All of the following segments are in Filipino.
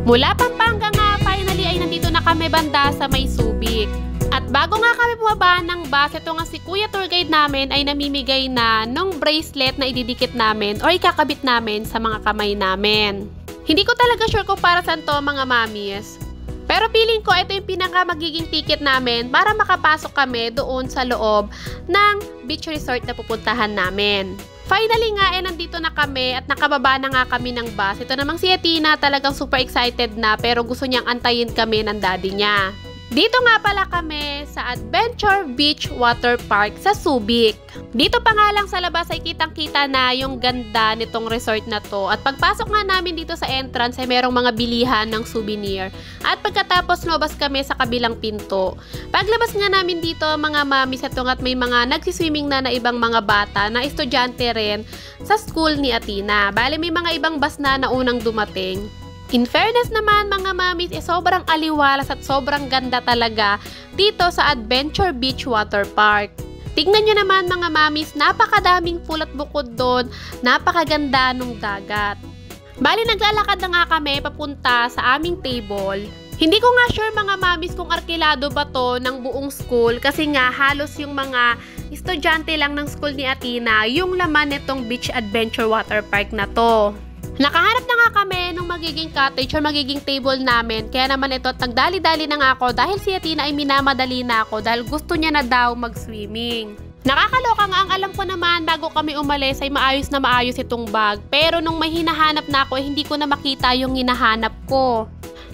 Mula Pampanga nga, finally ay nandito na kami banda sa May Subic. At bago nga kami bumaba ng bus, ito nga si Kuya Tour Guide namin ay namimigay na nung bracelet na ididikit namin o ikakabit namin sa mga kamay namin. Hindi ko talaga sure kung para saan to mga mamis. Pero feeling ko ito yung pinaka magiging ticket namin para makapasok kami doon sa loob ng beach resort na pupuntahan namin. Finally nga, nandito na kami at nakababa na nga kami ng bus. Ito namang si Athena talagang super excited na pero gusto niyang antayin kami ng daddy niya. Dito nga pala kami sa Adventure Beach Water Park sa Subic. Dito pa nga lang sa labas ay kitang-kita na yung ganda nitong resort na to. At pagpasok nga namin dito sa entrance ay merong mga bilihan ng souvenir. At pagkatapos lumabas kami sa kabilang pinto. Paglabas nga namin dito mga mamis at may mga nagsiswimming na ibang mga bata na estudyante rin sa school ni Athena. Bale may mga ibang bus na unang dumating. In fairness naman mga mamis, sobrang aliwalas at sobrang ganda talaga dito sa Adventure Beach Water Park. Tingnan nyo naman mga mamis, napakadaming pulat bukod doon, napakaganda nung dagat. Bali naglalakad na nga kami papunta sa aming table. Hindi ko nga sure mga mamis kung arkilado ba to ng buong school kasi nga halos yung mga estudyante lang ng school ni Athena yung laman nitong Beach Adventure Water Park na to. Nakahanap na nga kami nung magiging cottage or magiging table namin. Kaya naman ito, nagdali-dali na nga ako dahil si Athena ay minamadali na ako dahil gusto niya na daw mag-swimming. Nakakaloka nga, ang alam ko naman bago kami umalis ay maayos na maayos itong bag. Pero nung may hinahanap na ako, hindi ko na makita yung hinahanap ko.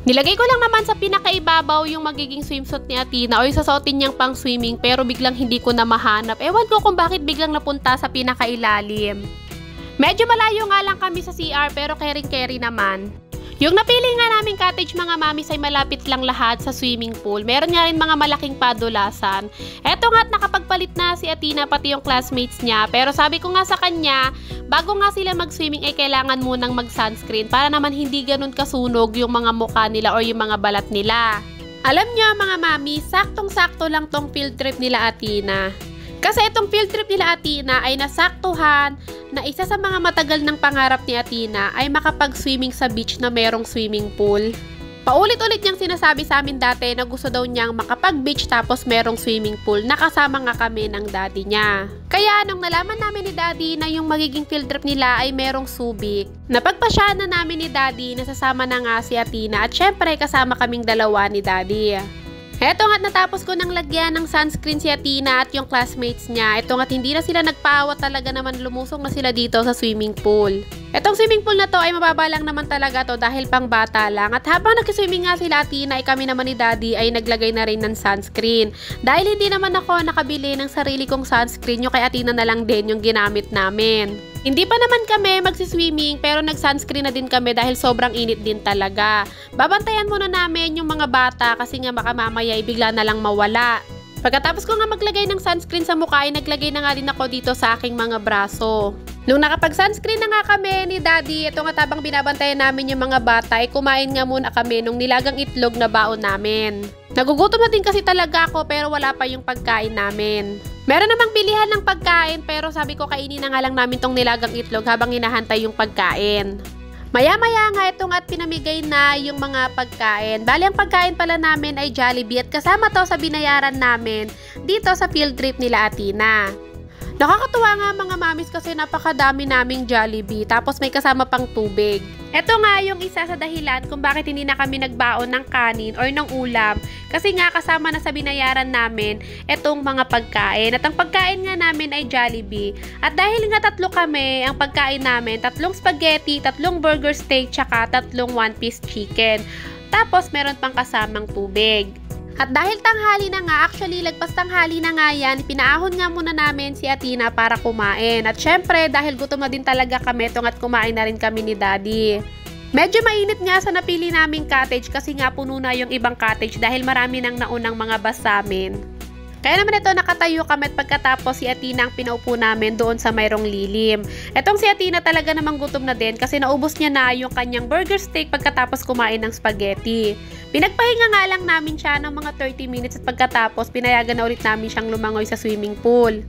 Nilagay ko lang naman sa pinakaibabaw yung magiging swimsuit ni Athena o yung sasuotin niyang pang swimming pero biglang hindi ko na mahanap. Ewan ko kung bakit biglang napunta sa pinakailalim. Medyo malayo nga lang kami sa CR pero caring-carry naman. Yung napili nga naming cottage mga mamis ay malapit lang lahat sa swimming pool. Meron nga rin mga malaking padulasan. Eto nga't nakapagpalit na si Athena pati yung classmates niya. Pero sabi ko nga sa kanya, bago nga sila mag-swimming ay kailangan munang mag-sunscreen para naman hindi ganun kasunog yung mga mukha nila o yung mga balat nila. Alam niyo mga mami, saktong-sakto lang tong field trip nila Athena. Kasi itong field trip nila Athena ay nasaktuhan na isa sa mga matagal ng pangarap ni Athena ay makapag-swimming sa beach na merong swimming pool. Paulit-ulit niyang sinasabi sa amin dati na gusto daw niyang makapag-beach tapos merong swimming pool na kasama nga kami ng daddy niya. Kaya nung nalaman namin ni daddy na yung magiging field trip nila ay merong Subic, napagpasyahan na namin ni daddy na sasama na nga si Athena at syempre kasama kaming dalawa ni daddy. Eto nga't natapos ko nang lagyan ng sunscreen si Athena at yung classmates niya. Eto nga't hindi na sila nagpaawa, talaga naman lumusong na sila dito sa swimming pool. Etong swimming pool na to ay mababa lang naman talaga to dahil pang bata lang. At habang nag-swimming nga sila Athena ay kami naman ni daddy ay naglagay na rin ng sunscreen. Dahil hindi naman ako nakabili ng sarili kong sunscreen, yung kay Athena na lang din yung ginamit namin. Hindi pa naman kami magsiswimming pero nag-sunscreen na din kami dahil sobrang init din talaga. Babantayan muna namin yung mga bata kasi nga baka mamaya ay bigla na lang mawala. Pagkatapos ko nga maglagay ng sunscreen sa mukha ay naglagay na nga din ako dito sa aking mga braso. Nung nakapag-sunscreen na nga kami ni daddy, ito nga tabang binabantayan namin yung mga bata ay kumain nga muna kami nung nilagang itlog na baon namin. Nagugutom na din kasi talaga ako pero wala pa yung pagkain namin. Meron namang bilihan ng pagkain pero sabi ko kainin na nga lang namin tong nilagang itlog habang hinahantay yung pagkain. Maya-maya nga itong at pinamigay na yung mga pagkain. Bali ang pagkain pala namin ay Jollibee at kasama to sa binayaran namin dito sa field trip nila Athena. Nakakatuwa nga mga mamis kasi napakadami naming Jollibee tapos may kasama pang tubig. Ito nga yung isa sa dahilan kung bakit hindi na kami nagbaon ng kanin or ng ulam kasi nga kasama na sa binayaran namin itong mga pagkain. At ang pagkain nga namin ay Jollibee. At dahil nga tatlo kami, ang pagkain namin, 3 spaghetti, 3 burger steak, tsaka 3 one-piece chicken. Tapos meron pang kasamang tubig. At dahil tanghali na nga, actually lagpas tanghali na nga yan, pinaahon nga muna namin si Athena para kumain. At syempre, dahil gutom na din talaga kami, at kumain na rin kami ni daddy. Medyo mainit nga sa napili naming cottage kasi nga puno na yung ibang cottage dahil marami nang naunang mga bus sa amin. Kaya naman ito nakatayo kami at pagkatapos si Athena ang pinaupo namin doon sa mayroong lilim. Etong si Athena talaga namang gutom na din kasi naubos niya na yung kanyang burger steak pagkatapos kumain ng spaghetti. Pinagpahinga nga lang namin siya ng mga 30 minutes at pagkatapos pinayagan na ulit namin siyang lumangoy sa swimming pool.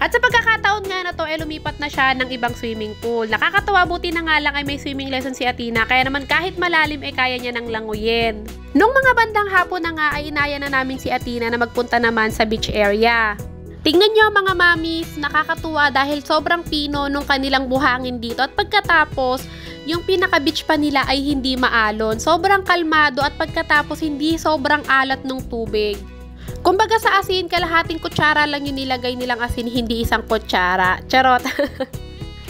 At sa pagkakataon nga na to, lumipat na siya ng ibang swimming pool. Nakakatawa, buti na nga lang ay may swimming lesson si Athena, kaya naman kahit malalim kaya niya nang languyin. Nung mga bandang hapon na nga ay inaya na namin si Athena na magpunta naman sa beach area. Tingnan nyo mga mamis, nakakatuwa dahil sobrang pino nung kanilang buhangin dito at pagkatapos, yung pinaka-beach pa nila ay hindi maalon. Sobrang kalmado at pagkatapos hindi sobrang alat ng tubig. Kumbaga sa asin, kalahating kutsara lang yung nilagay nilang asin, hindi isang kutsara. Charot!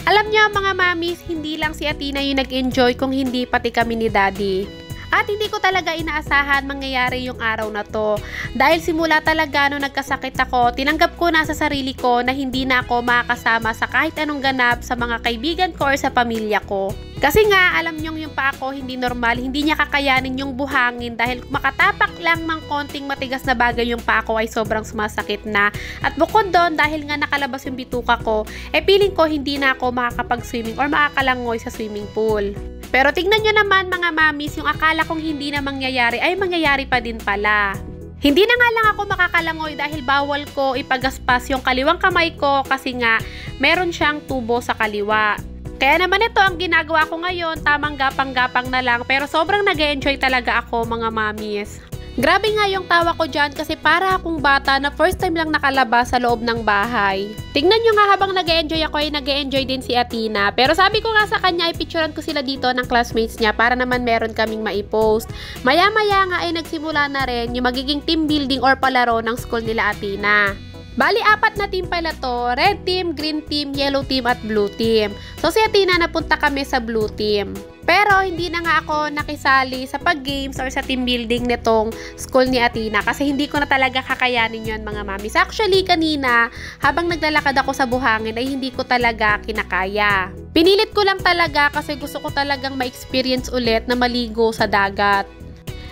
Alam nyo mga mamis, hindi lang si Athena yung nag-enjoy kung hindi pati kami ni Daddy. At hindi ko talaga inaasahan mangyayari yung araw na to. Dahil simula talaga nung nagkasakit ako, tinanggap ko na sa sarili ko na hindi na ako makakasama sa kahit anong ganap sa mga kaibigan ko or sa pamilya ko. Kasi nga, alam nyo yung pa ako hindi normal, hindi niya kakayanin yung buhangin dahil makatapak lang ng konting matigas na bagay yung pa ako ay sobrang sumasakit na. At bukod doon, dahil nga nakalabas yung bituka ko, feeling ko hindi na ako makakapag-swimming or makakalangoy sa swimming pool. Pero tignan nyo naman mga mamis, yung akala kong hindi na mangyayari ay mangyayari pa din pala. Hindi na nga lang ako makakalangoy dahil bawal ko ipagaspas yung kaliwang kamay ko kasi nga meron siyang tubo sa kaliwa. Kaya naman ito ang ginagawa ko ngayon, tamang gapang-gapang na lang pero sobrang nag-e-enjoy talaga ako mga mamis. Grabe nga yung tawa ko dyan kasi para akong bata na first time lang nakalabas sa loob ng bahay. Tingnan nyo nga habang nag-e-enjoy ako ay nag-e-enjoy din si Athena. Pero sabi ko nga sa kanya ay picturean ko sila dito ng classmates niya para naman meron kaming maipost. Maya-maya nga ay nagsimula na rin yung magiging team building or palaro ng school nila Athena. Bali, 4 na team pala to. Red team, green team, yellow team, at blue team. So, si Athena napunta kami sa blue team. Pero, hindi na nga ako nakisali sa pag-games or sa team building nitong school ni Athena kasi hindi ko na talaga kakayanin yon mga mamis. Actually, kanina, habang naglalakad ako sa buhangin ay hindi ko talaga kinakaya. Pinilit ko lang talaga kasi gusto ko talagang ma-experience ulit na maligo sa dagat.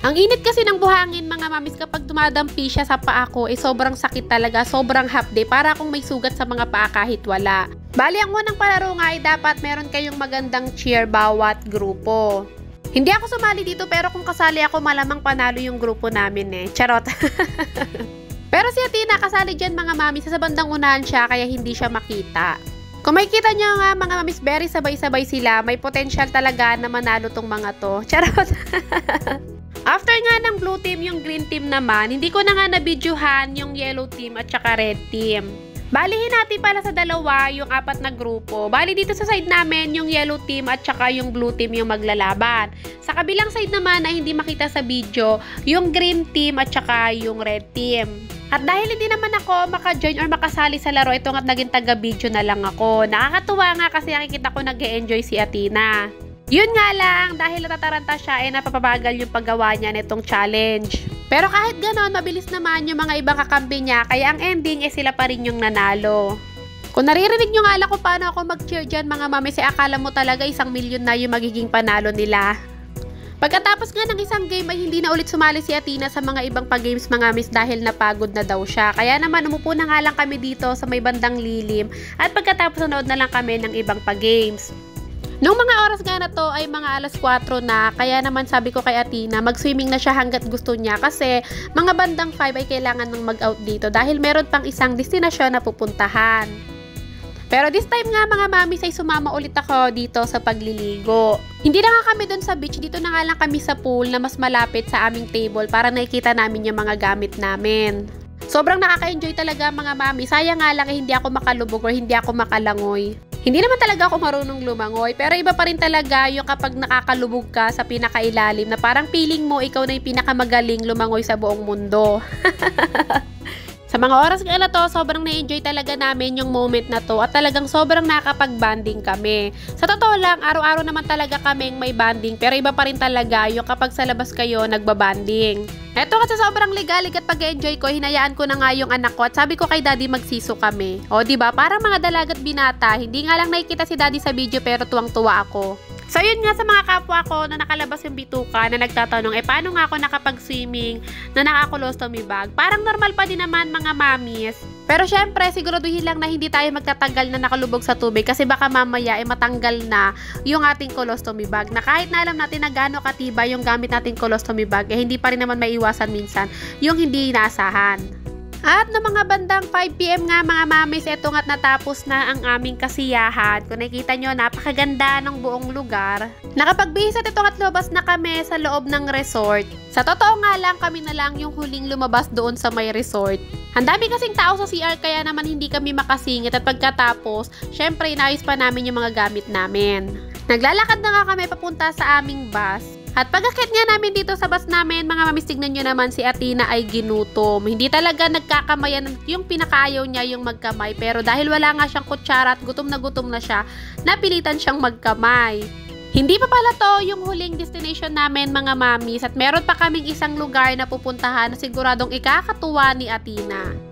Ang init kasi ng buhangin mga mamis kapag dumadampi siya sa paa ko sobrang sakit talaga, sobrang hapde para akong may sugat sa mga paa kahit wala. Bali ang unang palaro nga ay dapat meron kayong magandang cheer bawat grupo. Hindi ako sumali dito pero kung kasali ako malamang panalo yung grupo namin Charot. Pero si Athena kasali dyan mga mamis, sa bandang unahan siya kaya hindi siya makita. Kung makikita nyo nga mga mamis, very sabay-sabay sila, may potential talaga na manalo tong mga to. Charot. After nga ng blue team, yung green team naman, hindi ko na nga nabidyohan yung yellow team at saka red team. Balihin natin pala sa dalawa yung 4 na grupo. Bali dito sa side namin, yung yellow team at saka yung blue team yung maglalaban. Sa kabilang side naman na hindi makita sa video, yung green team at saka yung red team. At dahil hindi naman ako maka-join or makasali sa laro, ito nga't naging taga-video na lang ako. Nakakatuwa nga kasi nakikita ko nag-e-enjoy si Athena. Yun nga lang, dahil natataranta siya napapabagal yung paggawa niya nitong challenge. Pero kahit ganon, mabilis naman yung mga ibang kakampi niya, kaya ang ending sila pa rin yung nanalo. Kung naririnig nyo nga lang kung paano ako mag-cheer dyan mga mami, akala mo talaga 1 milyon na yung magiging panalo nila. Pagkatapos nga ng isang game ay hindi na ulit sumali si Athena sa mga ibang pag-games mga miss dahil napagod na daw siya. Kaya naman umupo na nga lang kami dito sa may bandang lilim at pagkatapos nanood na lang kami ng ibang pag-games. Nung mga oras nga na to ay mga 4:00 na, kaya naman sabi ko kay Athena, mag-swimming na siya hanggat gusto niya kasi mga bandang 5 ay kailangan nang mag-out dito dahil meron pang isang destinasyon na pupuntahan. Pero this time nga mga mamis ay sumama ulit ako dito sa pagliligo. Hindi na nga kami doon sa beach, dito na nga lang kami sa pool na mas malapit sa aming table para nakikita namin yung mga gamit namin. Sobrang nakaka-enjoy talaga mga mami. Sayang nga lang hindi ako makalubog or hindi ako makalangoy. Hindi naman talaga ako marunong lumangoy, pero iba pa rin talaga yung kapag nakakalubog ka sa pinakailalim na parang feeling mo ikaw na yung pinakamagaling lumangoy sa buong mundo. Sa mga oras nga na to, sobrang na-enjoy talaga namin yung moment na to at talagang sobrang nakakapag-banding kami. Sa totoo lang, araw-araw naman talaga kaming may banding pero iba pa rin talaga yung kapag sa labas kayo nagbabanding. Eto kasi sobrang ligalig at pag-enjoy ko, hinayaan ko na nga yung anak ko at sabi ko kay daddy magsiso kami. O diba, parang mga dalagat binata, hindi nga lang nakikita si daddy sa video pero tuwang-tuwa ako. So yun nga sa mga kapwa ko na nakalabas yung bituka na nagtatanong, paano nga ako nakapag-swimming na naka-colostomy bag? Parang normal pa din naman mga mamis. Pero syempre, siguraduhin lang na hindi tayo magtatagal na nakalubog sa tubig kasi baka mamaya matanggal na yung ating colostomy bag. Na kahit na alam natin na gaano katiba yung gamit nating colostomy bag, hindi pa rin naman maiwasan minsan yung hindi inaasahan. At no mga bandang 5 PM nga mga mamis, eto nga't natapos na ang aming kasiyahan. Kung nakikita nyo, napakaganda ng buong lugar. Nakapagbihis at ito nga't lumabas na kami sa loob ng resort. Sa totoo nga lang, kami na lang yung huling lumabas doon sa may resort. Ang dami kasing tao sa CR kaya naman hindi kami makasingit at pagkatapos, syempre inayos pa namin yung mga gamit namin. Naglalakad na nga kami papunta sa aming bus. At pagkakit nga namin dito sa bus namin, mga mamis, tignan nyo naman si Athena ay ginutom. Hindi talaga nagkakamayan, yung pinakaayaw niya yung magkamay. Pero dahil wala nga siyang kutsara at gutom na siya, napilitan siyang magkamay. Hindi pa pala to yung huling destination namin mga mamis at meron pa kaming isang lugar na pupuntahan na siguradong ikakatuwa ni Athena.